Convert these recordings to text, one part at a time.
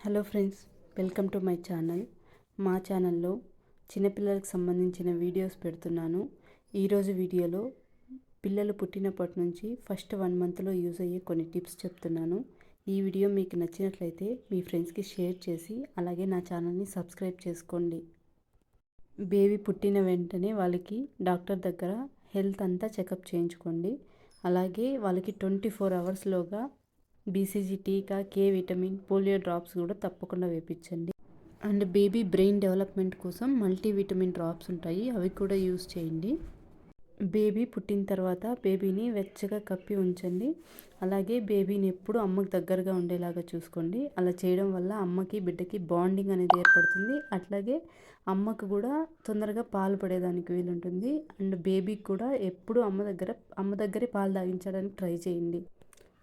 Hello friends, welcome to my channel. మా ఛానల్లో చిన్నపిల్లలకు సంబంధించిన వీడియోస్ పెడుతున్నాను. ఈరోజు వీడియోలో పిల్లలు పుట్టినప్పటి నుంచి ఫస్ట్ 1 మంత్లో యూజ్ అయ్యే కొన్ని టిప్స్ చెప్తున్నాను. ఈ వీడియో మీకు నచ్చినట్లయితే మీ ఫ్రెండ్స్కి షేర్ చేసి అలాగే నా ఛానల్ని సబ్స్క్రైబ్ చేసుకోండి. బేబీ పుట్టిన వెంటనే వాళ్ళకి డాక్టర్ దగ్గర హెల్త్ అంతా చెకప్ చేయించుకోండి. అలాగే వాళ్ళకి 24 అవర్స్లోగా బీసీజీ టీకా, కే విటమిన్, పోలియో డ్రాప్స్ కూడా తప్పకుండా వేయించండి. అండ్ బేబీ బ్రెయిన్ డెవలప్మెంట్ కోసం మల్టీవిటమిన్ డ్రాప్స్ ఉంటాయి, అవి కూడా యూస్ చేయండి. బేబీ పుట్టిన తర్వాత బేబీని వెచ్చగా కప్పి ఉంచండి. అలాగే బేబీని ఎప్పుడు అమ్మకు దగ్గరగా ఉండేలాగా చూసుకోండి. అలా చేయడం వల్ల అమ్మకి బిడ్డకి బాండింగ్ అనేది ఏర్పడుతుంది. అట్లాగే అమ్మకు కూడా తొందరగా పాలు పడేదానికి వీలుంటుంది. అండ్ బేబీకి కూడా ఎప్పుడు అమ్మ దగ్గరే పాలు తాగించడానికి ట్రై చేయండి.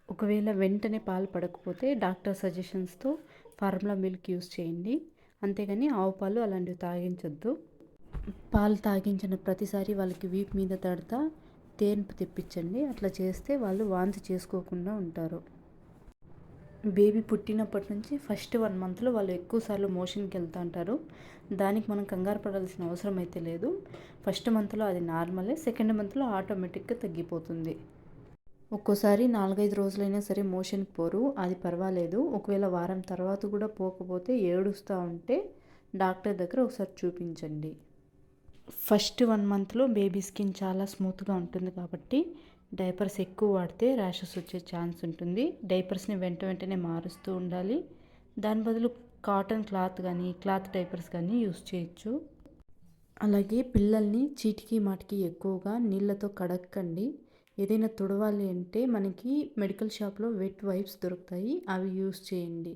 ఒకవేళ వెంటనే పాలు పడకపోతే డాక్టర్ సజెషన్స్తో ఫార్ములా మిల్క్ యూస్ చేయండి. అంతేగాని ఆవు పాలు అలాంటివి తాగించొద్దు. పాలు తాగించిన ప్రతిసారి వాళ్ళకి వీపు మీద తడతా తేన్పు తెప్పించండి. అట్లా చేస్తే వాళ్ళు వాంతి చేసుకోకుండా ఉంటారు. బేబీ పుట్టినప్పటి నుంచి ఫస్ట్ 1 మంత్లో వాళ్ళు ఎక్కువసార్లు మోషన్కి వెళ్తూ ఉంటారు. దానికి మనం కంగారు పడాల్సిన అవసరం అయితే లేదు. ఫస్ట్ మంత్లో అది నార్మలే, సెకండ్ మంత్లో ఆటోమేటిక్గా తగ్గిపోతుంది. ఒక్కోసారి 4-5 రోజులైనా సరే మోషన్కి పోరు, అది పర్వాలేదు. ఒకవేళ వారం తర్వాత కూడా పోకపోతే ఏడుస్తూ ఉంటే డాక్టర్ దగ్గర ఒకసారి చూపించండి. ఫస్ట్ 1 మంత్లో బేబీ స్కిన్ చాలా స్మూత్గా ఉంటుంది కాబట్టి డైపర్స్ ఎక్కువ వాడితే ర్యాషెస్ వచ్చే ఛాన్స్ ఉంటుంది. డైపర్స్ని వెంటనే మారుస్తూ ఉండాలి. దాని బదులు కాటన్ క్లాత్ డైపర్స్ కానీ యూస్ చేయొచ్చు. అలాగే పిల్లల్ని చీటికి మాటికి ఎక్కువగా నీళ్ళతో కడక్కండి. ఏదైనా తుడవాలి అంటే మనకి మెడికల్ షాప్లో వెట్ వైప్స్ దొరుకుతాయి, అవి యూస్ చేయండి.